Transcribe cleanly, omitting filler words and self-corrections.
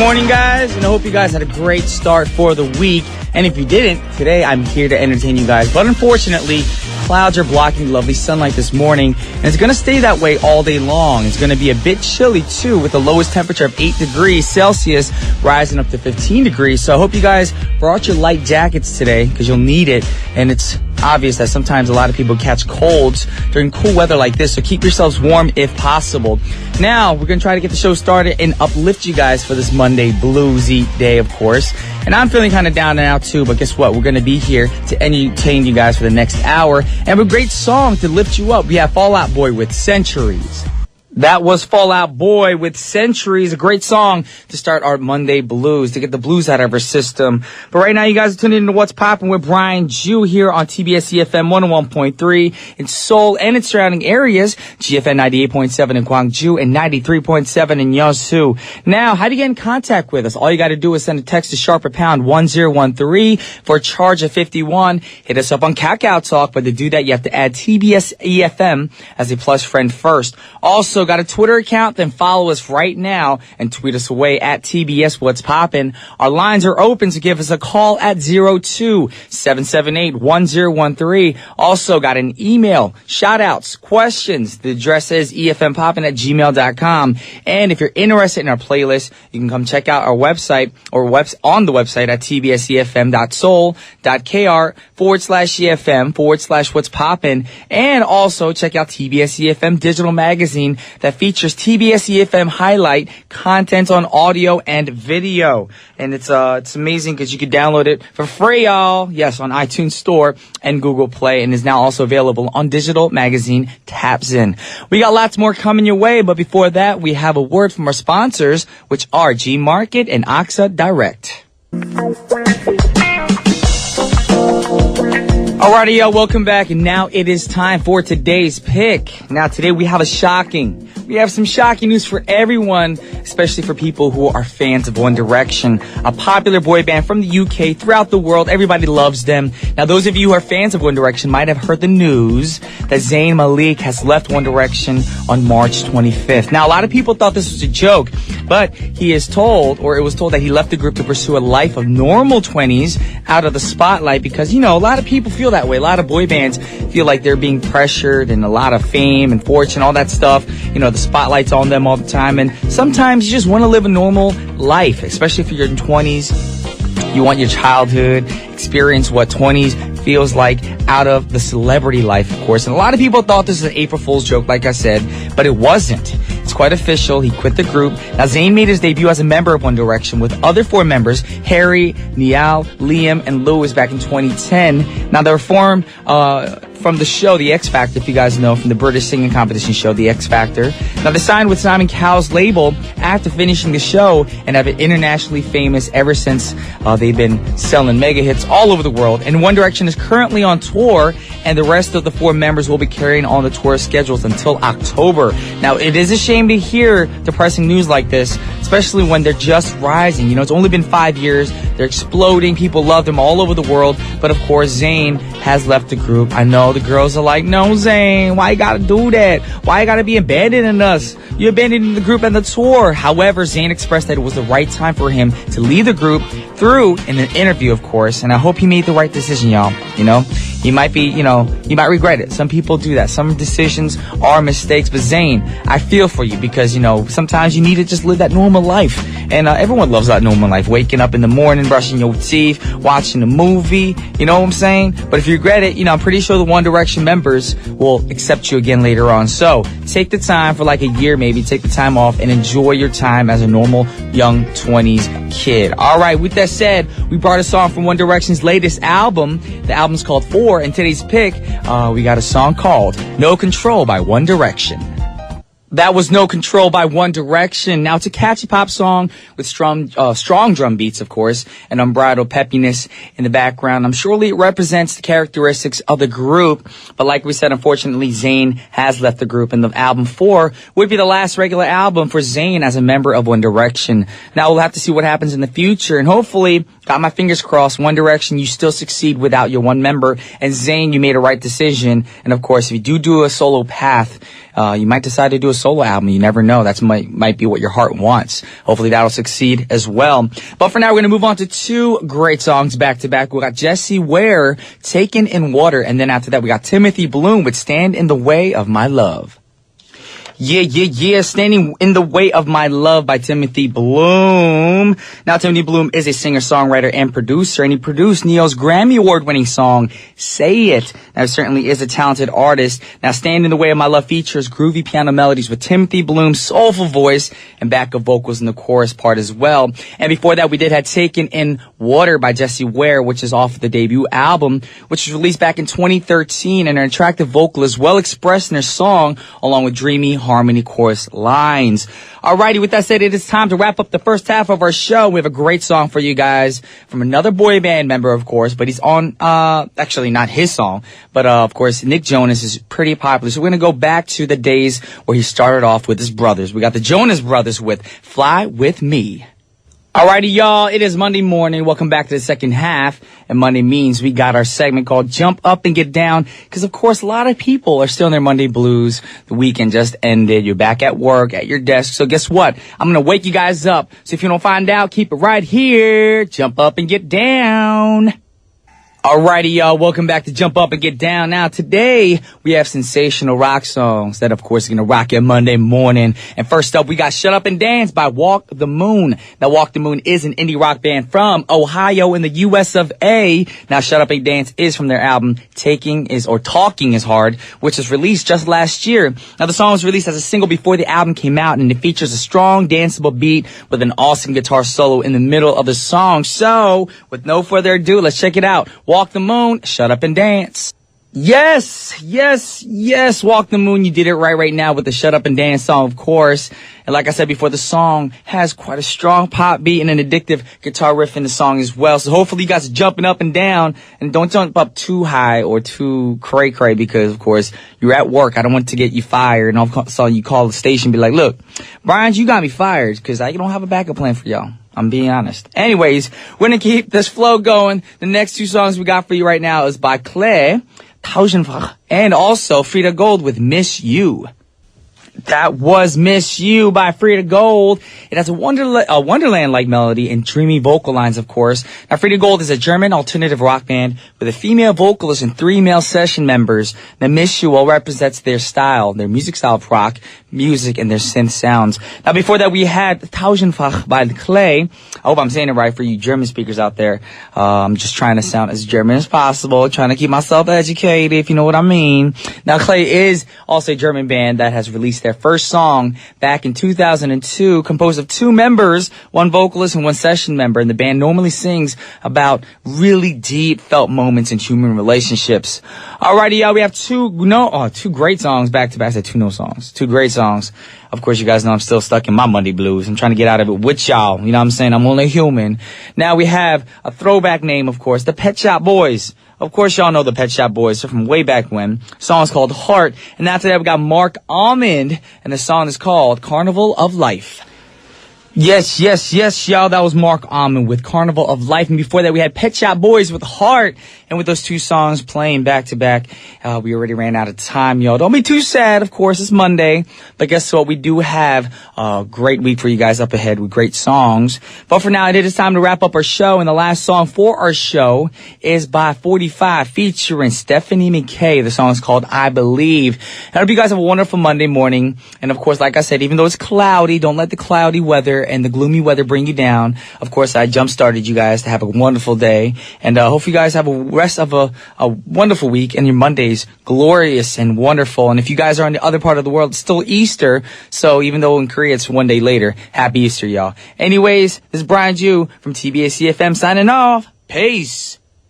morning, guys, and I hope you guys had a great start for the week. And if you didn't, today I'm here to entertain you guys. But unfortunately, clouds are blocking lovely sunlight this morning, and it's going to stay that way all day long. It's going to be a bit chilly, too, with the lowest temperature of 8 degrees Celsius, rising up to 15 degrees. So I hope you guys brought your light jackets today, because you'll need it. And it's obvious that sometimes a lot of people catch colds during cool weather like this, so keep yourselves warm if possible. Now, we're going to try to get the show started and uplift you guys for this Monday bluesy day, of course. And I'm feeling kind of down and out too, but guess what? We're going to be here to entertain you guys for the next hour. And with a great song to lift you up, we have Fall Out Boy with Centuries. That was Fall Out Boy with Centuries, a great song to start our Monday blues, to get the blues out of our system. But right now, you guys are tuning into What's Poppin' with Brian Jew here on TBS efm 101.3 in Seoul and its surrounding areas, GFN 98.7 in Gwangju and 93.7 in Yeosu. Now, how do you get in contact with us? All you got to do is send a text to sharper pound 1013 for a charge of 51. Hit us up on Kakao Talk, but to do that, you have to add TBS efm as a plus friend first. Also, got a Twitter account? Then follow us right now and tweet us away at TBS What's Poppin'. Our lines are open, so give us a call at 02-778-1013. Also got an email, shout outs, questions. The address is efmpoppin@gmail.com. And if you're interested in our playlist, you can come check out our website on the website at tbsefm.soul.kr/efm/what's poppin'. And also check out TBS EFM digital magazine that features TBS EFM highlight content on audio and video. And it's amazing because you can download it for free, y'all. Yes, on iTunes Store and Google Play, and is now also available on digital magazine Tapsin. We got lots more coming your way, but before that, we have a word from our sponsors, which are G Market and AXA Direct. Alrighty, y'all, welcome back, and now it is time for today's pick. Now, today we have some shocking news for everyone, especially for people who are fans of One Direction, a popular boy band from the UK throughout the world. Everybody loves them. Now, those of you who are fans of One Direction might have heard the news that Zayn Malik has left One Direction on March 25th. Now, a lot of people thought this was a joke, but it was told that he left the group to pursue a life of normal 20s out of the spotlight because, a lot of people feel that way. A lot of boy bands feel like they're being pressured and a lot of fame and fortune, all that stuff. The spotlight's on them all the time. And sometimes you just want to live a normal life, especially if you're in 20s. You want your childhood, experience what 20s feels like out of the celebrity life, of course. And a lot of people thought this was an April Fool's joke, like I said, but it wasn't. It's quite official. He quit the group. Now, Zayn made his debut as a member of One Direction with other four members, Harry, Niall, Liam, and Louis, back in 2010. Now, they were formed from the show The X Factor, if you guys know, from the British singing competition show The X Factor. Now, they signed with Simon Cowell's label after finishing the show and have been internationally famous ever since. They've been selling mega hits all over the world. And One Direction is currently on tour, and the rest of the four members will be carrying on the tour schedules until October. Now, it is a shame to hear depressing news like this, especially when they're just rising. It's only been 5 years. They're exploding. People love them all over the world. But, of course, Zayn has left the group. I know the girls are like, no, Zayn, why you gotta do that? Why you gotta be abandoning us? You abandoning the group and the tour. However, Zayn expressed that it was the right time for him to leave the group through in an interview, of course. And I hope he made the right decision, y'all. You might regret it. Some people do that. Some decisions are mistakes. But Zayn, I feel for you because, sometimes you need to just live that normal life. And everyone loves that normal life. Waking up in the morning, brushing your teeth, watching a movie. You know what I'm saying? But if you regret it, I'm pretty sure the One Direction members will accept you again later on. So take the time for like a year, maybe. Take the time off and enjoy your time as a normal young 20s kid. All right, with that said, we brought a song from One Direction's latest album. The album's called 4, and today's pick, we got a song called No Control by One Direction. That was No Control by One Direction. Now, it's a catchy pop song with strong drum beats, of course, and unbridled peppiness in the background. Surely it represents the characteristics of the group. But like we said, unfortunately, Zayn has left the group, and the album 4 would be the last regular album for Zayn as a member of One Direction. Now, we'll have to see what happens in the future, and hopefully, got my fingers crossed, One Direction, you still succeed without your one member, and Zayn, you made a right decision. And of course, if you do a solo path, you might decide to do a solo album. You never know. That's might be what your heart wants. Hopefully that'll succeed as well. But for now, we're going to move on to two great songs back to back. We got Jessie Ware, Taken in Water. And then after that, we got Timothy Bloom with Stand in the Way of My Love. Yeah. Standing in the Way of My Love by Timothy Bloom. Now, Timothy Bloom is a singer-songwriter and producer, and he produced Neo's Grammy Award-winning song, Say It. Now, he certainly is a talented artist. Now, Stand in the Way of My Love features groovy piano melodies with Timothy Bloom's soulful voice and backup vocals in the chorus part as well. And before that, we did have Taken in Water by Jessie Ware, which is off the debut album, which was released back in 2013, and her attractive vocalist well expressed in her song, along with dreamy harmony chorus lines. Alrighty, with that said, it is time to wrap up the first half of our show. We have a great song for you guys from another boy band member, of course, but he's on, actually not his song, but of course, Nick Jonas is pretty popular. So we're going to go back to the days where he started off with his brothers. We got the Jonas Brothers with Fly With Me. Alrighty, y'all, it is Monday morning. Welcome back to the second half. And Monday means we got our segment called Jump Up and Get Down. Because, of course, a lot of people are still in their Monday blues. The weekend just ended. You're back at work, at your desk. So guess what? I'm going to wake you guys up. So if you don't find out, keep it right here. Jump up and get down. Alrighty, y'all, welcome back to Jump Up and Get Down. Now, today, we have sensational rock songs that, of course, are going to rock your Monday morning. And first up, we got Shut Up and Dance by Walk the Moon. Now, Walk the Moon is an indie rock band from Ohio in the US of A. Now, Shut Up and Dance is from their album Talking is Hard, which was released just last year. Now, the song was released as a single before the album came out, and it features a strong, danceable beat with an awesome guitar solo in the middle of the song. So, with no further ado, let's check it out. Walk the Moon, Shut Up and Dance. Yes, Walk the Moon. You did it right now with the Shut Up and Dance song, of course. And like I said before, the song has quite a strong pop beat and an addictive guitar riff in the song as well. So hopefully you guys are jumping up and down, and don't jump up too high or too cray because, of course, you're at work. I don't want to get you fired. And all of a sudden you call the station and be like, look, Brian, you got me fired because I don't have a backup plan for y'all. I'm being honest. Anyways, we're going to keep this flow going. The next two songs we got for you right now is by Clay, Tausendfach, and also Frida Gold with Miss You. That was Miss You by Frida Gold. It has a Wonderland-like melody and dreamy vocal lines, of course. Now, Frida Gold is a German alternative rock band with a female vocalist and 3 male session members. Now, Miss You well represents their style, their music style of rock music, and their synth sounds. Now, before that, we had Tausendfach by Clay. I hope I'm saying it right for you German speakers out there. I'm just trying to sound as German as possible, trying to keep myself educated, if you know what I mean. Now, Clay is also a German band that has released their first song back in 2002, composed of 2 members, 1 vocalist and 1 session member. And the band normally sings about really deep felt moments in human relationships. Alrighty, y'all, we have two great songs back to back. I said 2 great songs. Of course, you guys know I'm still stuck in my Monday blues. I'm trying to get out of it with y'all. You know what I'm saying? I'm only human. Now we have a throwback name, of course, the Pet Shop Boys. Of course, y'all know the Pet Shop Boys. They're from way back when. The song is called Heart. And after that, we got Mark Almond. And the song is called Carnival of Life. Yes, y'all. That was Mark Almond with Carnival of Life. And before that, we had Pet Shop Boys with Heart. And with those 2 songs playing back to back, we already ran out of time, y'all. Don't be too sad. Of course, it's Monday. But guess what? We do have a great week for you guys up ahead with great songs. But for now, it is time to wrap up our show. And the last song for our show is by 45 featuring Stephanie McKay. The song is called I Believe. And I hope you guys have a wonderful Monday morning. And of course, like I said, even though it's cloudy, don't let the cloudy weather and the gloomy weather bring you down. Of course, I jump-started you guys to have a wonderful day. And hope you guys have a rest of a wonderful week and your Monday's glorious and wonderful. And if you guys are in the other part of the world, it's still Easter. So even though in Korea it's one day later, happy Easter, y'all. Anyways, this is Brian Ju from TBS efm signing off. Peace.